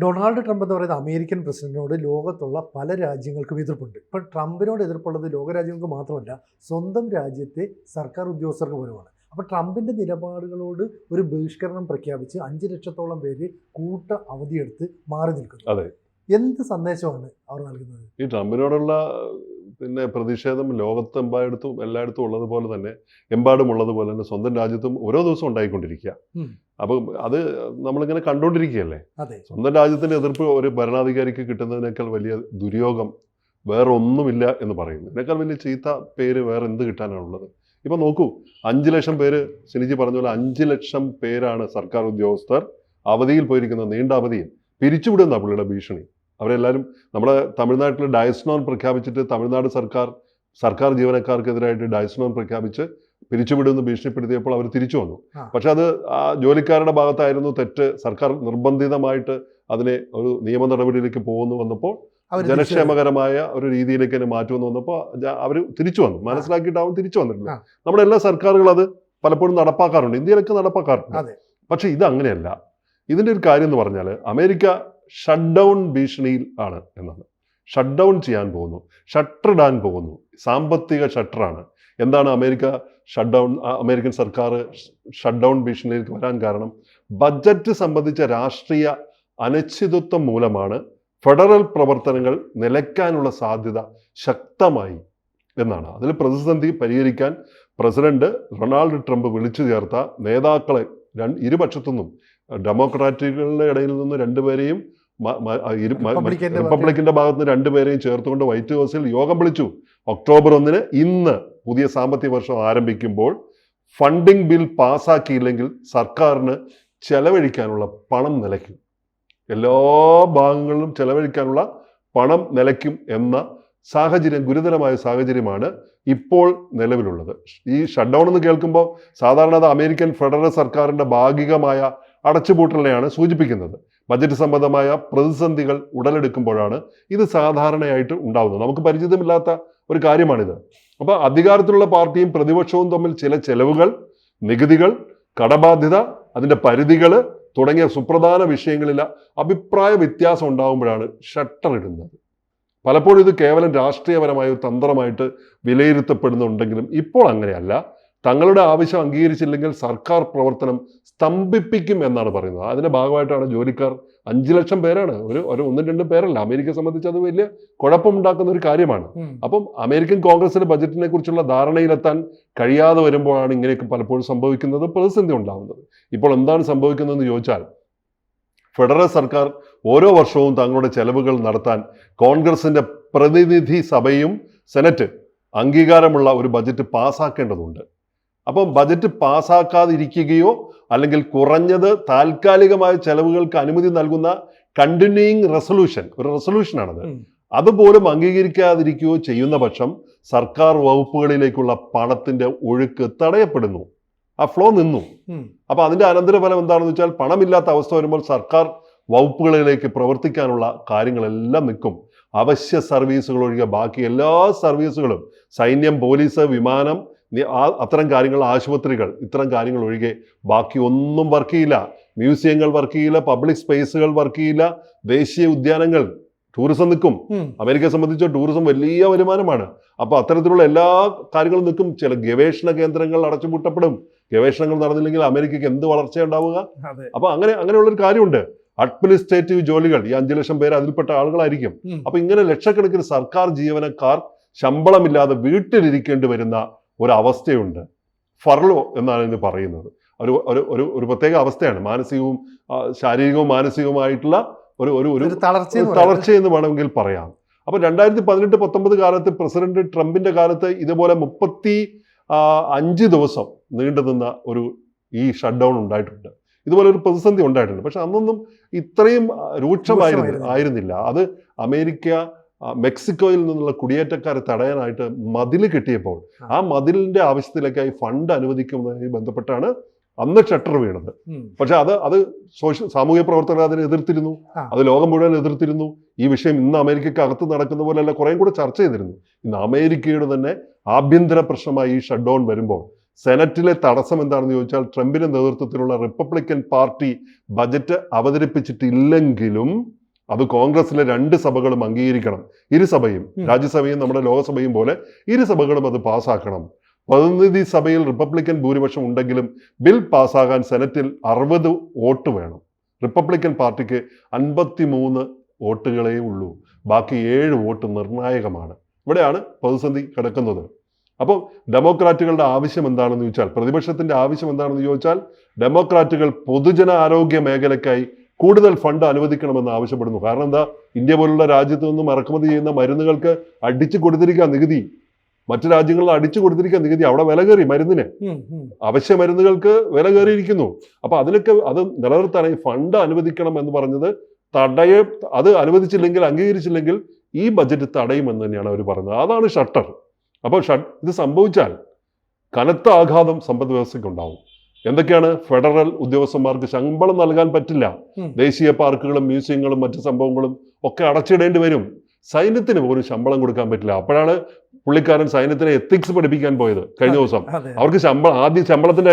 Donald Trump എന്ന് പറയുന്ന American പ്രസിഡന്റിനോട് ലോകത്തുള്ള പല രാജ്യങ്ങൾക്കും എതിർപ്പുണ്ട്. ഇപ്പോൾ ട്രംപിനോട് എതിർപ്പുള്ളത് ലോകരാജ്യങ്ങൾക്ക് മാത്രമല്ല, സ്വന്തം രാജ്യത്തെ സർക്കാർ ഉദ്യോഗസ്ഥർക്ക് പോലുമാണ്. അപ്പോൾ ട്രംപിൻ്റെ നിലപാടുകളോട് ഒരു ബഹിഷ്കരണം പ്രഖ്യാപിച്ച് 5 ലക്ഷത്തോളം പേര് കൂട്ട അവധിയെടുത്ത് മാറി നിൽക്കുന്നു. അതെ, എന്ത് സന്ദേശമാണ് അവർ നൽകുന്നത്? ഈ ട്രംപിനോടുള്ള പ്രതിഷേധം ലോകത്തെമ്പാടുത്തും എല്ലായിടത്തും ഉള്ളതുപോലെ തന്നെ എമ്പാടുമുള്ളതുപോലെ തന്നെ സ്വന്തം രാജ്യത്തും ഓരോ ദിവസവും ഉണ്ടായിക്കൊണ്ടിരിക്കുക. അപ്പം അത് നമ്മളിങ്ങനെ കണ്ടുകൊണ്ടിരിക്കുകയല്ലേ. അതെ, സ്വന്തം രാജ്യത്തിൻ്റെ എതിർപ്പ് ഒരു ഭരണാധികാരിക്ക് കിട്ടുന്നതിനേക്കാൾ വലിയ ദുര്യോഗം വേറെ ഒന്നുമില്ല എന്ന് പറയുന്നു. ഇതിനേക്കാൾ വലിയ ചീത്ത പേര് വേറെ എന്ത് കിട്ടാനാണുള്ളത്? ഇപ്പം നോക്കൂ, 5 ലക്ഷം പേര്, സിനിജി പറഞ്ഞ പോലെ 5 ലക്ഷം പേരാണ് സർക്കാർ ഉദ്യോഗസ്ഥർ അവധിയിൽ പോയിരിക്കുന്ന, നീണ്ട അവധിയിൽ പിരിച്ചുവിടുന്ന പുള്ളിയുടെ ഭീഷണി. അവരെല്ലാവരും നമ്മുടെ തമിഴ്നാട്ടിൽ ഡയസ്നോൺ പ്രഖ്യാപിച്ചിട്ട് തമിഴ്നാട് സർക്കാർ ജീവനക്കാർക്കെതിരായിട്ട് ഡയസ്നോൺ പ്രഖ്യാപിച്ച് പിരിച്ചുവിടുമെന്ന് ഭീഷണിപ്പെടുത്തിയപ്പോൾ അവർ തിരിച്ചു വന്നു. പക്ഷെ അത് ആ ജോലിക്കാരുടെ ഭാഗത്തായിരുന്നു തെറ്റ്. സർക്കാർ നിർബന്ധിതമായിട്ട് അതിനെ ഒരു നിയമ നടപടിയിലേക്ക് പോകുന്നു വന്നപ്പോൾ, ജനക്ഷേമകരമായ ഒരു രീതിയിലേക്ക് തന്നെ മാറ്റുമെന്ന് വന്നപ്പോൾ അവർ തിരിച്ചു വന്നു. മനസ്സിലാക്കിയിട്ടാവും തിരിച്ചു വന്നിട്ടുണ്ട്. നമ്മുടെ എല്ലാ സർക്കാരുകളും അത് പലപ്പോഴും നടപ്പാക്കാറുണ്ട്, ഇന്ത്യയിലൊക്കെ നടപ്പാക്കാറുണ്ട്. പക്ഷെ ഇത് അങ്ങനെയല്ല. ഇതിൻ്റെ ഒരു കാര്യം എന്ന് പറഞ്ഞാൽ, അമേരിക്ക ഷട്ട് ഡൗൺ ഭീഷണിയിൽ ആണ് എന്നാണ്. ഷട്ട് ഡൗൺ ചെയ്യാൻ പോകുന്നു, ഷട്ടർ ഇടാൻ പോകുന്നു, സാമ്പത്തിക ഷട്ടറാണ്. എന്താണ് അമേരിക്കൻ സർക്കാർ ഷട്ട് ഡൗൺ ഭീഷണിയിലേക്ക് വരാൻ കാരണം? ബഡ്ജറ്റ് സംബന്ധിച്ച രാഷ്ട്രീയ അനിശ്ചിതത്വം മൂലമാണ് ഫെഡറൽ പ്രവർത്തനങ്ങൾ നിലയ്ക്കാനുള്ള സാധ്യത ശക്തമായി എന്നാണ്. അതിൽ പ്രതിസന്ധി പരിഹരിക്കാൻ പ്രസിഡന്റ് ഡൊണാൾഡ് ട്രംപ് വിളിച്ചു ചേർത്ത നേതാക്കളെ ഇരുപക്ഷത്തുനിന്നും, ഡെമോക്രാറ്റുകളുടെ ഇടയിൽ നിന്ന് 2 പേരെയും റിപ്പബ്ലിക്കിന്റെ ഭാഗത്ത് നിന്ന് 2 പേരെയും ചേർത്തുകൊണ്ട് വൈറ്റ് ഹൗസിൽ യോഗം വിളിച്ചു. ഒക്ടോബർ 1 ഇന്ന് പുതിയ സാമ്പത്തിക വർഷം ആരംഭിക്കുമ്പോൾ ഫണ്ടിംഗ് ബിൽ പാസ്സാക്കിയില്ലെങ്കിൽ സർക്കാരിന് ചെലവഴിക്കാനുള്ള പണം നിലയ്ക്കും. എല്ലാ ഭാഗങ്ങളിലും ചെലവഴിക്കാനുള്ള പണം നിലയ്ക്കും എന്ന സാഹചര്യം, ഗുരുതരമായ സാഹചര്യമാണ് ഇപ്പോൾ നിലവിലുള്ളത്. ഈ ഷട്ട് ഡൗൺ എന്ന് കേൾക്കുമ്പോൾ സാധാരണ അത് അമേരിക്കൻ ഫെഡറൽ സർക്കാരിൻ്റെ ഭാഗികമായ അടച്ചുപൂട്ടലിനെയാണ് സൂചിപ്പിക്കുന്നത്. ബജറ്റ് സംബന്ധമായ പ്രതിസന്ധികൾ ഉടലെടുക്കുമ്പോഴാണ് ഇത് സാധാരണയായിട്ട് ഉണ്ടാവുന്നത്. നമുക്ക് പരിചിതമില്ലാത്ത ഒരു കാര്യമാണിത്. അപ്പോൾ അധികാരത്തിലുള്ള പാർട്ടിയും പ്രതിപക്ഷവും തമ്മിൽ ചില ചെലവുകൾ, നികുതികൾ, കടബാധ്യത, അതിൻ്റെ പരിധികൾ തുടങ്ങിയ സുപ്രധാന വിഷയങ്ങളിൽ അഭിപ്രായ വ്യത്യാസം ഉണ്ടാകുമ്പോഴാണ് ഷട്ടർ ഇടുന്നത്. പലപ്പോഴും ഇത് കേവലം രാഷ്ട്രീയപരമായ ഒരു തന്ത്രമായിട്ട് വിലയിരുത്തപ്പെടുന്നുണ്ടെങ്കിലും ഇപ്പോൾ അങ്ങനെയല്ല. തങ്ങളുടെ ആവശ്യം അംഗീകരിച്ചില്ലെങ്കിൽ സർക്കാർ പ്രവർത്തനം സ്തംഭിപ്പിക്കും എന്നാണ് പറയുന്നത്. അതിൻ്റെ ഭാഗമായിട്ടാണ് ജോലിക്കാർ 5 ലക്ഷം പേരാണ്, ഒരു 1-2 പേരല്ല. അമേരിക്കയെ സംബന്ധിച്ച് അത് വലിയ കുഴപ്പമുണ്ടാക്കുന്ന ഒരു കാര്യമാണ്. അപ്പം അമേരിക്കൻ കോൺഗ്രസിന്റെ ബജറ്റിനെ കുറിച്ചുള്ള ധാരണയിലെത്താൻ കഴിയാതെ വരുമ്പോഴാണ് ഇങ്ങനെയൊക്കെ പലപ്പോഴും സംഭവിക്കുന്നത്, പ്രതിസന്ധി ഉണ്ടാകുന്നത്. ഇപ്പോൾ എന്താണ് സംഭവിക്കുന്നതെന്ന് ചോദിച്ചാൽ, ഫെഡറൽ സർക്കാർ ഓരോ വർഷവും തങ്ങളുടെ ചെലവുകൾ നടത്താൻ കോൺഗ്രസിന്റെ പ്രതിനിധി സഭയും സെനറ്റ് അംഗീകാരമുള്ള ഒരു ബജറ്റ് പാസ്സാക്കേണ്ടതുണ്ട്. അപ്പം ബജറ്റ് പാസ്സാക്കാതിരിക്കുകയോ അല്ലെങ്കിൽ കുറഞ്ഞത് താൽക്കാലികമായ ചെലവുകൾക്ക് അനുമതി നൽകുന്ന കണ്ടിന്യൂയിങ് റെസൊല്യൂഷൻ, ഒരു റെസൊല്യൂഷനാണത്, അതുപോലും അംഗീകരിക്കാതിരിക്കുകയോ ചെയ്യുന്ന പക്ഷം സർക്കാർ വകുപ്പുകളിലേക്കുള്ള പണത്തിന്റെ ഒഴുക്ക് തടയപ്പെടുന്നു, ആ ഫ്ലോ നിന്നു. അപ്പൊ അതിന്റെ അനന്തരഫലം എന്താണെന്ന് വെച്ചാൽ, പണമില്ലാത്ത അവസ്ഥ വരുമ്പോൾ സർക്കാർ വകുപ്പുകളിലേക്ക് പ്രവർത്തിക്കാനുള്ള കാര്യങ്ങളെല്ലാം നിൽക്കും. അവശ്യ സർവീസുകൾ ഒഴികെ ബാക്കി എല്ലാ സർവീസുകളും, സൈന്യം, പോലീസ്, വിമാനം, അത്തരം കാര്യങ്ങൾ, ആശുപത്രികൾ, ഇത്തരം കാര്യങ്ങൾ ഒഴികെ ബാക്കി ഒന്നും വർക്ക് ചെയ്യില്ല. മ്യൂസിയങ്ങൾ വർക്ക് ചെയ്യില്ല, പബ്ലിക് സ്പേസുകൾ വർക്ക് ചെയ്യില്ല, ദേശീയ ഉദ്യാനങ്ങൾ, ടൂറിസം നിൽക്കും. അമേരിക്കയെ സംബന്ധിച്ച് ടൂറിസം വലിയ വരുമാനമാണ്. അപ്പോൾ അത്തരത്തിലുള്ള എല്ലാ കാര്യങ്ങളും നിൽക്കും. ചില ഗവേഷണ കേന്ദ്രങ്ങൾ അടച്ചുപൂട്ടപ്പെടും. ഗവേഷണങ്ങൾ നടന്നില്ലെങ്കിൽ അമേരിക്കയ്ക്ക് എന്ത് വളർച്ചയുണ്ടാവുക? അപ്പോൾ അങ്ങനെയുള്ളൊരു കാര്യമുണ്ട്. അഡ്മിനിസ്ട്രേറ്റീവ് ജോലികൾ, ഈ 5 ലക്ഷം പേര് അതിൽപ്പെട്ട ആളുകളായിരിക്കും. അപ്പൊ ഇങ്ങനെ ലക്ഷക്കണക്കിന് സർക്കാർ ജീവനക്കാർ ശമ്പളമില്ലാതെ വീട്ടിലിരിക്കേണ്ടി വരുന്ന ഒരവസ്ഥയുണ്ട്. ഫർലോ എന്നാണ് ഇതിന് പറയുന്നത്. ഒരു പ്രത്യേക അവസ്ഥയാണ്. മാനസികവും ശാരീരികവും മാനസികവുമായിട്ടുള്ള ഒരു തളർച്ചയെന്ന് വേണമെങ്കിൽ പറയാം. അപ്പൊ 2018-19 കാലത്ത്, പ്രസിഡന്റ് ട്രംപിന്റെ കാലത്ത് ഇതുപോലെ 35 ദിവസം നീണ്ടുനിന്ന ഈ ഷട്ട് ഡൗൺ ഉണ്ടായിട്ടുണ്ട്. ഇതുപോലെ ഒരു പ്രതിസന്ധി ഉണ്ടായിട്ടുണ്ട്. പക്ഷെ അന്നൊന്നും ഇത്രയും രൂക്ഷമായിരുന്നില്ല. അത് അമേരിക്ക മെക്സിക്കോയിൽ നിന്നുള്ള കുടിയേറ്റക്കാരെ തടയാനായിട്ട് മതിൽ കെട്ടിയപ്പോൾ ആ മതിലിന്റെ ആവശ്യത്തിലേക്കായി ഫണ്ട് അനുവദിക്കുന്നതുമായി ബന്ധപ്പെട്ടാണ് അന്ന് ഷട്ടർ വീണത്. പക്ഷെ അത് സാമൂഹ്യ പ്രവർത്തകർ അതിനെ എതിർത്തിരുന്നു, അത് ലോകം മുഴുവൻ എതിർത്തിരുന്നു. ഈ വിഷയം ഇന്ന് അമേരിക്കയ്ക്ക് അകത്ത് നടക്കുന്ന പോലെയല്ല, കുറേയും കൂടെ ചർച്ച ചെയ്തിരുന്നു. ഇന്ന് അമേരിക്കയുടെ തന്നെ ആഭ്യന്തര പ്രശ്നമായി ഈ ഷട്ട് ഡൗൺ വരുമ്പോൾ സെനറ്റിലെ തടസ്സം എന്താണെന്ന് ചോദിച്ചാൽ ട്രംപിന്റെ നേതൃത്വത്തിലുള്ള റിപ്പബ്ലിക്കൻ പാർട്ടി ബജറ്റ് അവതരിപ്പിച്ചിട്ടില്ലെങ്കിലും അത് കോൺഗ്രസിലെ 2 സഭകളും അംഗീകരിക്കണം. ഇരുസഭയും, രാജ്യസഭയും നമ്മുടെ ലോകസഭയും പോലെ ഇരുസഭകളും അത് പാസ്സാക്കണം. പ്രതിനിധി സഭയിൽ റിപ്പബ്ലിക്കൻ ഭൂരിപക്ഷം ഉണ്ടെങ്കിലും ബിൽ പാസ്സാകാൻ സെനറ്റിൽ 60 വോട്ട് വേണം. റിപ്പബ്ലിക്കൻ പാർട്ടിക്ക് 53 വോട്ടുകളേ ഉള്ളൂ. ബാക്കി 7 വോട്ട് നിർണായകമാണ്. ഇവിടെയാണ് പ്രതിസന്ധി കിടക്കുന്നത്. അപ്പോൾ ഡെമോക്രാറ്റുകളുടെ ആവശ്യം എന്താണെന്ന് ചോദിച്ചാൽ, പ്രതിപക്ഷത്തിന്റെ ആവശ്യം എന്താണെന്ന് ചോദിച്ചാൽ, ഡെമോക്രാറ്റുകൾ പൊതുജന ആരോഗ്യ മേഖലയ്ക്കായി കൂടുതൽ ഫണ്ട് അനുവദിക്കണമെന്ന് ആവശ്യപ്പെടുന്നു. കാരണം എന്താ, ഇന്ത്യ പോലുള്ള രാജ്യത്തു നിന്നും ഇറക്കുമതി ചെയ്യുന്ന മരുന്നുകൾക്ക് അടിച്ചു കൊടുത്തിരിക്കുക നികുതി. മറ്റു രാജ്യങ്ങളിൽ അടിച്ചു കൊടുത്തിരിക്കുക നികുതി. അവിടെ വില കയറി മരുന്നിന്, അവശ്യ മരുന്നുകൾക്ക് വില കയറിയിരിക്കുന്നു. അപ്പൊ അതിനൊക്കെ അത് നിലനിർത്താനായി ഫണ്ട് അനുവദിക്കണം എന്ന് പറഞ്ഞത് അത് അനുവദിച്ചില്ലെങ്കിൽ, അംഗീകരിച്ചില്ലെങ്കിൽ ഈ ബജറ്റ് തടയുമെന്ന് തന്നെയാണ് അവർ പറയുന്നത്. അതാണ് ഷട്ടർ. അപ്പോൾ ഇത് സംഭവിച്ചാൽ കനത്ത ആഘാതം സമ്പദ് വ്യവസ്ഥയ്ക്ക് ഉണ്ടാവും. എന്തൊക്കെയാണ്? ഫെഡറൽ ഉദ്യോഗസ്ഥന്മാർക്ക് ശമ്പളം നൽകാൻ പറ്റില്ല. ദേശീയ പാർക്കുകളും മ്യൂസിയങ്ങളും മറ്റു സംഭവങ്ങളും ഒക്കെ അടച്ചിടേണ്ടി വരും. സൈന്യത്തിന് പോലും ശമ്പളം കൊടുക്കാൻ പറ്റില്ല. അപ്പോഴാണ് പുള്ളിക്കാരൻ സൈന്യത്തിനെ എത്തിക്സ് പഠിപ്പിക്കാൻ പോയത് കഴിഞ്ഞ ദിവസം. അവർക്ക് ആദ്യം ശമ്പളത്തിന്റെ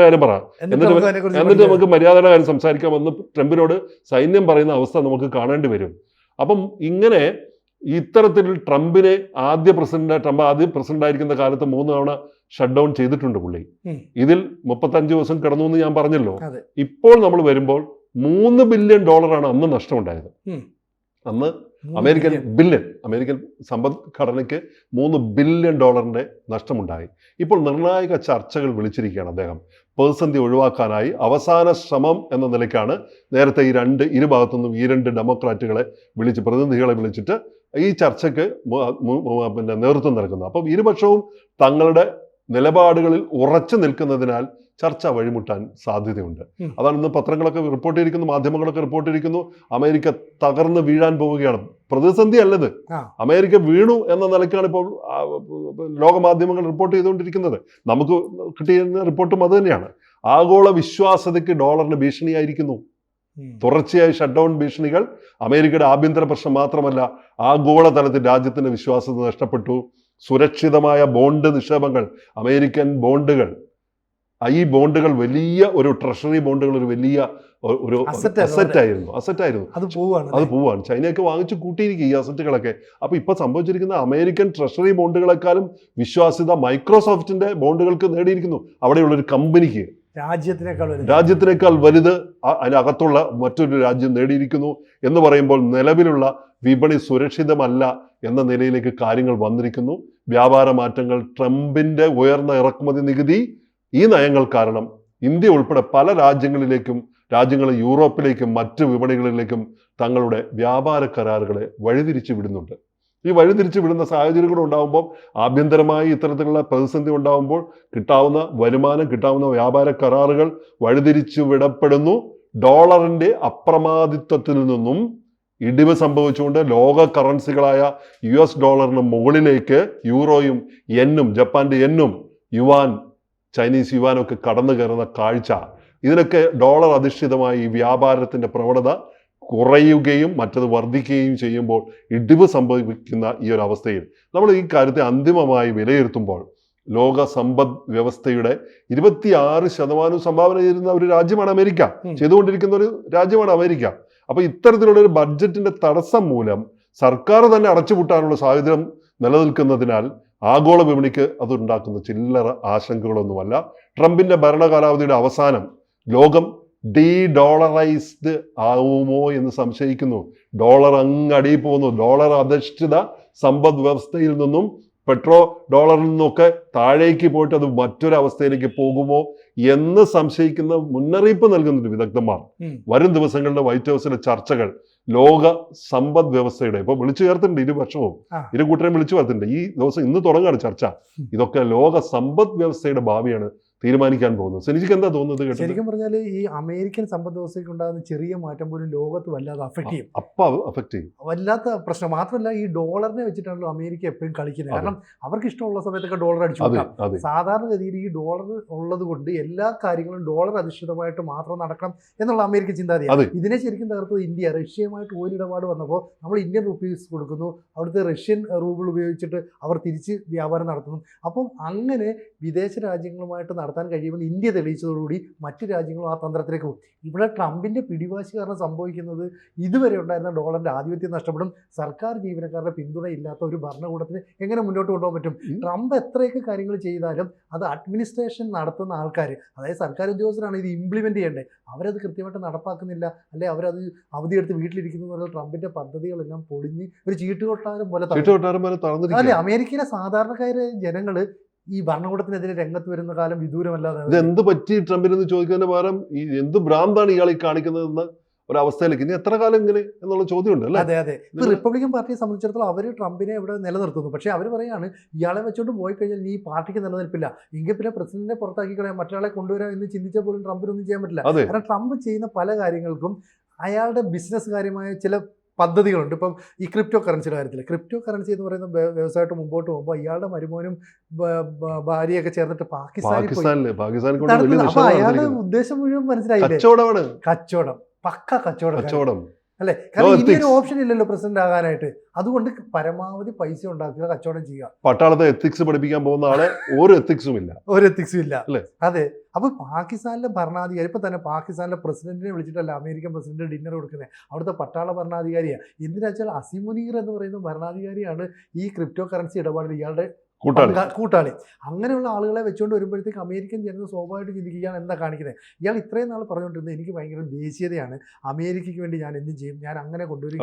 കാര്യം പറ, എന്നിട്ട് നമുക്ക് മര്യാദയുടെ കാര്യം സംസാരിക്കാമെന്ന് ട്രംപിനോട് സൈന്യം പറയുന്ന അവസ്ഥ നമുക്ക് കാണേണ്ടി വരും. അപ്പം ഇങ്ങനെ ഇത്തരത്തിൽ ട്രംപ് ആദ്യ പ്രസിഡന്റ് ആയിരിക്കുന്ന കാലത്ത് 3 തവണ ഷട്ട് ഡൗൺ ചെയ്തിട്ടുണ്ട് പുള്ളി. ഇതിൽ 35 ദിവസം കിടന്നു എന്ന് ഞാൻ പറഞ്ഞല്ലോ. ഇപ്പോൾ നമ്മൾ വരുമ്പോൾ $3 ബില്യൺ അന്ന് നഷ്ടമുണ്ടായത്. അന്ന് അമേരിക്കൻ സമ്പദ്ഘടനയ്ക്ക് $3 ബില്യൺ നഷ്ടമുണ്ടായി. ഇപ്പോൾ നിർണായക ചർച്ചകൾ വിളിച്ചിരിക്കുകയാണ് അദ്ദേഹം. പ്രതിസന്ധി ഒഴിവാക്കാനായി അവസാന ശ്രമം എന്ന നിലയ്ക്കാണ് നേരത്തെ ഇരുഭാഗത്തുനിന്നും ഈ 2 ഡെമോക്രാറ്റുകളെ പ്രതിനിധികളെ വിളിച്ചിട്ട് ഈ ചർച്ചയ്ക്ക് നേതൃത്വം നൽകുന്നത്. അപ്പം ഇരുപക്ഷവും തങ്ങളുടെ നിലപാടുകളിൽ ഉറച്ചു നിൽക്കുന്നതിനാൽ ചർച്ച വഴിമുട്ടാൻ സാധ്യതയുണ്ട്. അതാണ് ഇന്ന് പത്രങ്ങളൊക്കെ റിപ്പോർട്ട് ചെയ്തിരിക്കുന്നു, മാധ്യമങ്ങളൊക്കെ റിപ്പോർട്ട് ചെയ്തിരിക്കുന്നു. അമേരിക്ക തകർന്ന് വീഴാൻ പോവുകയാണ്. പ്രതിസന്ധി അല്ലത്, അമേരിക്ക വീണു എന്ന നിലയ്ക്കാണ് ഇപ്പോൾ ലോകമാധ്യമങ്ങൾ റിപ്പോർട്ട് ചെയ്തുകൊണ്ടിരിക്കുന്നത്. നമുക്ക് കിട്ടിയ റിപ്പോർട്ടും അത് തന്നെയാണ്. ആഗോള വിശ്വാസ്യതയ്ക്ക് ഡോളറിന് ഭീഷണിയായിരിക്കുന്നു. തുടർച്ചയായ ഷട്ട് ഡൗൺ ഭീഷണികൾ അമേരിക്കയുടെ ആഭ്യന്തര പ്രശ്നം മാത്രമല്ല, ആഗോളതലത്തിൽ രാജ്യത്തിന്റെ വിശ്വാസ്യത നഷ്ടപ്പെട്ടു. സുരക്ഷിതമായ ബോണ്ട് നിക്ഷേപങ്ങൾ, അമേരിക്കൻ ബോണ്ടുകൾ, ഈ ബോണ്ടുകൾ വലിയ ഒരു ട്രഷറി ബോണ്ടുകൾ ഒരു വലിയ ഒരു അസറ്റായിരുന്നു. അത് പോവാണ്. ചൈനയൊക്കെ വാങ്ങിച്ചു കൂട്ടിയിരിക്കും ഈ അസറ്റുകളൊക്കെ. അപ്പൊ ഇപ്പൊ സംഭവിച്ചിരിക്കുന്ന അമേരിക്കൻ ട്രഷറി ബോണ്ടുകളെക്കാളും വിശ്വാസ്യത മൈക്രോസോഫ്റ്റിന്റെ ബോണ്ടുകൾക്ക് നേടിയിരിക്കുന്നു. അവിടെയുള്ളൊരു കമ്പനിക്ക് രാജ്യത്തിനേക്കാൾ വലുത് അതിനകത്തുള്ള മറ്റൊരു രാജ്യം നേടിയിരിക്കുന്നു എന്ന് പറയുമ്പോൾ നിലവിലുള്ള വിപണി സുരക്ഷിതമല്ല എന്ന നിലയിലേക്ക് കാര്യങ്ങൾ വന്നിരിക്കുന്നു. വ്യാപാര മാറ്റങ്ങൾ, ട്രംപിന്റെ ഉയർന്ന ഇറക്കുമതി നികുതി, ഈ നയങ്ങൾ കാരണം ഇന്ത്യ ഉൾപ്പെടെ പല രാജ്യങ്ങൾ യൂറോപ്പിലേക്കും മറ്റ് വിപണികളിലേക്കും തങ്ങളുടെ വ്യാപാര കരാറുകളെ വഴിതിരിച്ചു വിടുന്നുണ്ട്. ഈ വഴിതിരിച്ചു വിടുന്ന സാഹചര്യങ്ങൾ ഉണ്ടാകുമ്പോൾ, ആഭ്യന്തരമായി ഇത്തരത്തിലുള്ള പ്രതിസന്ധി ഉണ്ടാകുമ്പോൾ കിട്ടാവുന്ന വരുമാനം, കിട്ടാവുന്ന വ്യാപാര കരാറുകൾ വഴിതിരിച്ചു വിടപ്പെടുന്നു. ഡോളറിന്റെ അപ്രമാദിത്വത്തിൽ നിന്നും ഇടിവ് സംഭവിച്ചുകൊണ്ട് ലോക കറൻസികളായ US ഡോളറിന് മുകളിലേക്ക് യൂറോയും യെന്നും, ജപ്പാന്റെ യെന്നും, യുവാൻ, ചൈനീസ് യുവാനൊക്കെ കടന്നു കയറുന്ന കാഴ്ച, ഇതിനൊക്കെ ഡോളർ അധിഷ്ഠിതമായി ഈ വ്യാപാരത്തിന്റെ പ്രവണത കുറയുകയും മറ്റത് വർദ്ധിക്കുകയും ചെയ്യുമ്പോൾ ഇടിവ് സംഭവിക്കുന്ന ഈ ഒരു അവസ്ഥയിൽ നമ്മൾ ഈ കാര്യത്തെ അന്തിമമായി വിലയിരുത്തുമ്പോൾ ലോക സമ്പദ് വ്യവസ്ഥയുടെ 26% സംഭാവന ചെയ്യുന്ന ഒരു രാജ്യമാണ് അമേരിക്ക, ചെയ്തുകൊണ്ടിരിക്കുന്ന ഒരു രാജ്യമാണ് അമേരിക്ക. അപ്പൊ ഇത്തരത്തിലുള്ള ഒരു ബഡ്ജറ്റിന്റെ തടസ്സം മൂലം സർക്കാർ തന്നെ അടച്ചുപൂട്ടാനുള്ള സാഹചര്യം നിലനിൽക്കുന്നതിനാൽ ആഗോള വിപണിക്ക് അതുണ്ടാക്കുന്ന ചില്ലറ ആശങ്കകളൊന്നുമല്ല. ട്രംപിന്റെ ഭരണകാലാവധിയുടെ അവസാനം ലോകം ഡോളറൈസ്ഡ് ആവുമോ എന്ന് സംശയിക്കുന്നു. ഡോളർ അങ്ങടിയിൽ പോകുന്നു. ഡോളർ അധിഷ്ഠിത സമ്പദ് വ്യവസ്ഥയിൽ നിന്നും ഡോളറിൽ നിന്നൊക്കെ താഴേക്ക് പോയിട്ട് അത് മറ്റൊരവസ്ഥയിലേക്ക് പോകുമോ എന്ന് സംശയിക്കുന്ന മുന്നറിയിപ്പ് നൽകുന്നുണ്ട് വിദഗ്ധന്മാർ. വരും ദിവസങ്ങളുടെ വൈറ്റ് ഹൗസിലെ ചർച്ചകൾ ലോക സമ്പദ് വ്യവസ്ഥയുടെ ഇപ്പൊ വിളിച്ചു ചേർത്തിട്ടുണ്ട്, ഇരുപക്ഷവും ഇരുകൂട്ടരെയും വിളിച്ചു ചേർത്തിട്ടുണ്ട്. ഈ ദിവസം ഇന്ന് തുടങ്ങുകയാണ് ചർച്ച. ഇതൊക്കെ ലോക സമ്പദ് വ്യവസ്ഥയുടെ ഭാവിയാണ് തീരുമാനിക്കാൻ പോകുന്നത്. സെനിജിക്ക് എന്താ തോന്നുന്നത് കേട്ടോ? ശരിക്കും പറഞ്ഞാൽ ഈ അമേരിക്കൻ സമ്പദ് വ്യവസ്ഥയ്ക്ക് ഉണ്ടാകുന്ന ചെറിയ മാറ്റം പോലും ലോകത്ത് വല്ലാതെ അഫക്റ്റ് ചെയ്യും. അഫക്റ്റ് ചെയ്യും, വല്ലാത്ത പ്രശ്നം. മാത്രമല്ല ഈ ഡോളറിനെ വെച്ചിട്ടാണല്ലോ അമേരിക്ക എപ്പോഴും കളിക്കുന്നത്. കാരണം അവർക്ക് ഇഷ്ടമുള്ള സമയത്തൊക്കെ ഡോളർ അടിച്ചു കൊടുക്കാം. സാധാരണഗതിയിൽ ഈ ഡോളർ ഉള്ളത് കൊണ്ട് എല്ലാ കാര്യങ്ങളും ഡോളർ അധിഷ്ഠിതമായിട്ട് മാത്രം നടക്കണം എന്നുള്ള അമേരിക്ക ചിന്താഗതിയാണ്. ഇതിനെ ശരിക്കും തകർത്തത് ഇന്ത്യ. റഷ്യയുമായിട്ട് ഓരിടപാട് വന്നപ്പോൾ നമ്മൾ ഇന്ത്യൻ റുപ്പീസ് കൊടുക്കുന്നു, അവിടുത്തെ റഷ്യൻ റൂബിൾ ഉപയോഗിച്ചിട്ട് അവർ തിരിച്ച് വ്യാപാരം നടത്തുന്നു. അപ്പം അങ്ങനെ വിദേശ രാജ്യങ്ങളുമായിട്ട് നടത്താൻ കഴിയുമെന്ന് ഇന്ത്യ തെളിയിച്ചതോടുകൂടി മറ്റു രാജ്യങ്ങളും ആ തന്ത്രത്തിലേക്ക് പോകും. ഇവിടെ ട്രംപിൻ്റെ പിടിവാശി കാരണം സംഭവിക്കുന്നത് ഇതുവരെ ഉണ്ടായിരുന്ന ഡോളറിൻ്റെ ആധിപത്യം നഷ്ടപ്പെടും. സർക്കാർ ജീവനക്കാരുടെ പിന്തുണയില്ലാത്ത ഒരു ഭരണകൂടത്തിന് എങ്ങനെ മുന്നോട്ട് കൊണ്ടുപോകാൻ പറ്റും? ട്രംപ് എത്രയൊക്കെ കാര്യങ്ങൾ ചെയ്താലും അത് അഡ്മിനിസ്ട്രേഷൻ നടത്തുന്ന ആൾക്കാർ, അതായത് സർക്കാർ ഉദ്യോഗസ്ഥരാണ് ഇത് ഇംപ്ലിമെൻറ്റ് ചെയ്യേണ്ടത്. അവരത് കൃത്യമായിട്ട് നടപ്പാക്കുന്നില്ല, അല്ലെ അവരത് അവധിയെടുത്ത് വീട്ടിലിരിക്കുന്നു പറഞ്ഞാൽ ട്രംപിൻ്റെ പദ്ധതികളെല്ലാം പൊളിഞ്ഞ് ഒരു ചീട്ടുകൊട്ടാരം പോലെ അല്ലെ അമേരിക്കയിലെ സാധാരണക്കാരെ ജനങ്ങൾ ഈ ഭരണകൂടത്തിനെതിരെ രംഗത്ത് വരുന്ന കാലം വിദൂരമല്ലാതെ. ഇത് എന്ത് പറ്റി ട്രംപിനെന്ന് ചോദിക്കുന്നതിന് പകരം ഈ എന്ത് ഭ്രാന്താണ് ഇയാൾ ഈ കാണിക്കുന്നതെന്ന് ഒരവസ്ഥയിലേക്ക് ഇനി എത്ര കാലം ഇങ്ങനെ എന്നുള്ള ചോദ്യമുണ്ട് അല്ലേ? അതെ. ഇപ്പൊ റിപ്പബ്ലിക്കൻ പാർട്ടിയെ സംബന്ധിച്ചിടത്തോളം അവർ ട്രംപിനെ ഇവിടെ നിലനിർത്തുന്നു. പക്ഷേ അവർ പറയാണ് ഇയാളെ വെച്ചോണ്ട് പോയി കഴിഞ്ഞാൽ ഈ പാർട്ടിക്ക് നിലനിൽപ്പില്ല, എങ്കിൽ പിന്നെ പ്രസിഡന്റിനെ പുറത്താക്കി കളയാം, മറ്റൊരാളെ കൊണ്ടുവരാം എന്ന് ചിന്തിച്ചാൽ പോലും ട്രംപിനൊന്നും ചെയ്യാൻ പറ്റില്ല. കാരണം ട്രംപ് ചെയ്യുന്ന പല കാര്യങ്ങൾക്കും അയാളുടെ ബിസിനസ് കാര്യമായ ചില പദ്ധതികളുണ്ട്. ഇപ്പം ഈ ക്രിപ്റ്റോ കറൻസിയുടെ കാര്യത്തിൽ, ക്രിപ്റ്റോ കറൻസി എന്ന് പറയുന്ന വ്യവസായമായിട്ട് മുമ്പോട്ട് പോകുമ്പോൾ അയാളുടെ മരുമോനും ഭാര്യയൊക്കെ ചേർന്നിട്ട് പാകിസ്ഥാനിൽ അപ്പൊ അയാളുടെ ഉദ്ദേശം മുഴുവൻ മനസ്സിലായില്ലേ? കച്ചവടം, പക്ക കച്ചവടം അല്ലെ? കാരണം ഇനി ഒരു ഓപ്ഷൻ ഇല്ലല്ലോ പ്രസിഡന്റ് ആകാനായിട്ട്. അതുകൊണ്ട് പരമാവധി പൈസ ഉണ്ടാക്കുക, കച്ചവടം ചെയ്യുക. പട്ടാളത്തെ എത്തിക്സ് പഠിപ്പിക്കാൻ പോകുന്ന ആളെ ഒരു എത്തിക്സും ഇല്ല. അതെ. അപ്പൊ പാകിസ്ഥാനിലെ ഭരണാധികാരി ഇപ്പൊ തന്നെ പാകിസ്ഥാനിലെ പ്രസിഡന്റിനെ വിളിച്ചിട്ടല്ല അമേരിക്കൻ പ്രസിഡന്റ് ഡിന്നർ കൊടുക്കുന്നത്, അവിടുത്തെ പട്ടാള ഭരണാധികാരിയാണ്. എന്തിനാ വെച്ചാൽ അസിം മുനീർ എന്ന് പറയുന്ന ഭരണാധികാരിയാണ് ഈ ക്രിപ്റ്റോ കറൻസി ഇടപാടിൽ ഇയാളുടെ കൂട്ടാളി. അങ്ങനെയുള്ള ആളുകളെ വെച്ചുകൊണ്ട് വരുമ്പോഴത്തേക്ക് അമേരിക്കൻ ജനത സ്വാഭാവികമായിട്ട് ചിന്തിക്കുകയാണ് എന്താ കാണിക്കുന്നത്. ഇയാൾ ഇത്രയും നാൾ പറഞ്ഞുകൊണ്ടിരുന്നത് എനിക്ക് ഭയങ്കര ദേശീയതയാണ്, അമേരിക്കയ്ക്ക് വേണ്ടി ഞാൻ എന്തും ചെയ്യും, ഞാൻ അങ്ങനെ കൊണ്ടുവരും,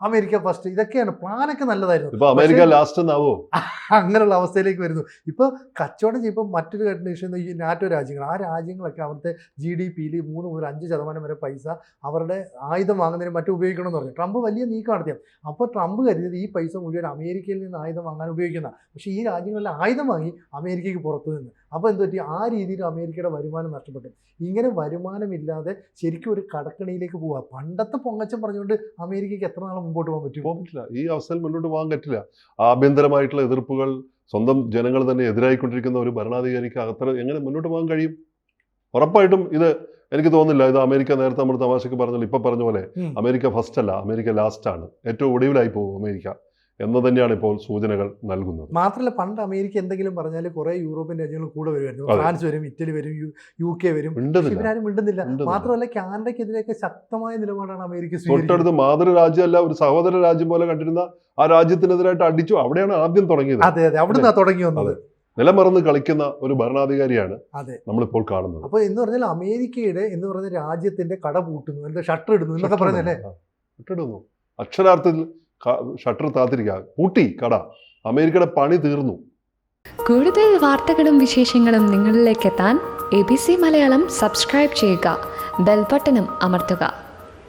അമേരിക്ക ഫസ്റ്റ്, ഇതൊക്കെയാണ് പ്ലാനൊക്കെ നല്ലതായിരുന്നു. അങ്ങനെയുള്ള അവസ്ഥയിലേക്ക് വരുന്നു. ഇപ്പോൾ കച്ചവടം ചെയ്യുമ്പോൾ മറ്റൊരു കണ്ടീഷൻ ഈ നാറ്റോ രാജ്യങ്ങൾ, ആ രാജ്യങ്ങളൊക്കെ അവിടുത്തെ GDP-യിൽ 3 മുതൽ 5% വരെ പൈസ അവരുടെ ആയുധം വാങ്ങുന്നതിന് മറ്റും ഉപയോഗിക്കണമെന്ന് പറഞ്ഞു. ട്രംപ് വലിയ നീക്കം നടത്തിയത്. അപ്പോൾ ട്രംപ് കരുതിയത് ഈ പൈസ മുഴുവൻ അമേരിക്കയിൽ നിന്ന് ആയുധം വാങ്ങാൻ ഉപയോഗിക്കുന്ന, പക്ഷേ ഈ രാജ്യങ്ങളിൽ ആയുധം വാങ്ങി അമേരിക്കയ്ക്ക് പുറത്തു നിന്ന്. അപ്പോൾ എന്ത് പറ്റി? ആ രീതിയിൽ അമേരിക്കയുടെ വരുമാനം നഷ്ടപ്പെട്ടു. ഇങ്ങനെ വരുമാനമില്ലാതെ ശരിക്കും ഒരു കടക്കണിയിലേക്ക് പോവുക. പണ്ടത്തെ പൊങ്ങച്ചം പറഞ്ഞുകൊണ്ട് അമേരിക്കയ്ക്ക് എത്ര നാൾ മുമ്പോട്ട് പോകാൻ പറ്റില്ല. ഈ അവസ്ഥയിൽ മുന്നോട്ട് പോകാൻ പറ്റില്ല. ആഭ്യന്തരമായിട്ടുള്ള എതിർപ്പുകൾ, സ്വന്തം ജനങ്ങൾ തന്നെ എതിരായിക്കൊണ്ടിരിക്കുന്ന ഒരു ഭരണാധികാരിക്ക് അത്ര എങ്ങനെ മുന്നോട്ട് പോകാൻ കഴിയും? ഉറപ്പായിട്ടും ഇത് എനിക്ക് തോന്നുന്നില്ല. ഇത് അമേരിക്ക നേരത്തെ നമ്മൾ തമാശക്ക് പറഞ്ഞല്ലോ, ഇപ്പൊ പറഞ്ഞ പോലെ അമേരിക്ക ഫസ്റ്റ് അല്ല, അമേരിക്ക ലാസ്റ്റ് ആണ്. ഏറ്റവും ഒടുവിലായി പോകും അമേരിക്ക എന്ന് തന്നെയാണ് ഇപ്പോൾ സൂചനകൾ നൽകുന്നത്. മാത്രമല്ല പണ്ട് അമേരിക്ക എന്തെങ്കിലും പറഞ്ഞാൽ കുറെ യൂറോപ്യൻ രാജ്യങ്ങൾ കൂടെ വരുമായിരുന്നു. ഫ്രാൻസ് വരും, ഇറ്റലി വരും, UK വരും. ഇവരാരും മിണ്ടുന്നില്ല. മാത്രമല്ല കാനഡയ്ക്കെതിരെയൊക്കെ ശക്തമായ നിലപാടാണ് അമേരിക്ക തൊട്ടടുത്ത് മാതൃരാജ്യമല്ല ഒരു സഹോദര രാജ്യം പോലെ കണ്ടിരുന്ന ആ രാജ്യത്തിനെതിരായിട്ട് അടിച്ചു. അവിടെയാണ് ആദ്യം തുടങ്ങിയത്. അതെ, അവിടുന്ന് തുടങ്ങി വന്നത്. നിലമറന്ന് കളിക്കുന്ന ഒരു ഭരണാധികാരിയാണ് നമ്മളിപ്പോൾ കാണുന്നത്. അപ്പോൾ എന്ന് പറഞ്ഞാൽ അമേരിക്കയുടെ എന്ന് പറയുന്ന രാജ്യത്തിന്റെ കട പൂട്ടുന്നു, എന്താ ഷട്ടർ ഇടുന്നു എന്നൊക്കെ പറയുന്നല്ലേ? ഷട്ടറിടുന്നു, അക്ഷരാർത്ഥത്തിൽ ഷട്ടർ താത്തിരിക്കുക, പൂട്ടി കട. അമേരിക്കയുടെ പണി തീർന്നു. കൂടുതൽ വാർത്തകളും വിശേഷങ്ങളും നിങ്ങളിലേക്ക് എത്താൻ ABC മലയാളം സബ്സ്ക്രൈബ് ചെയ്യുക, ബെൽ ബട്ടണും അമർത്തുക.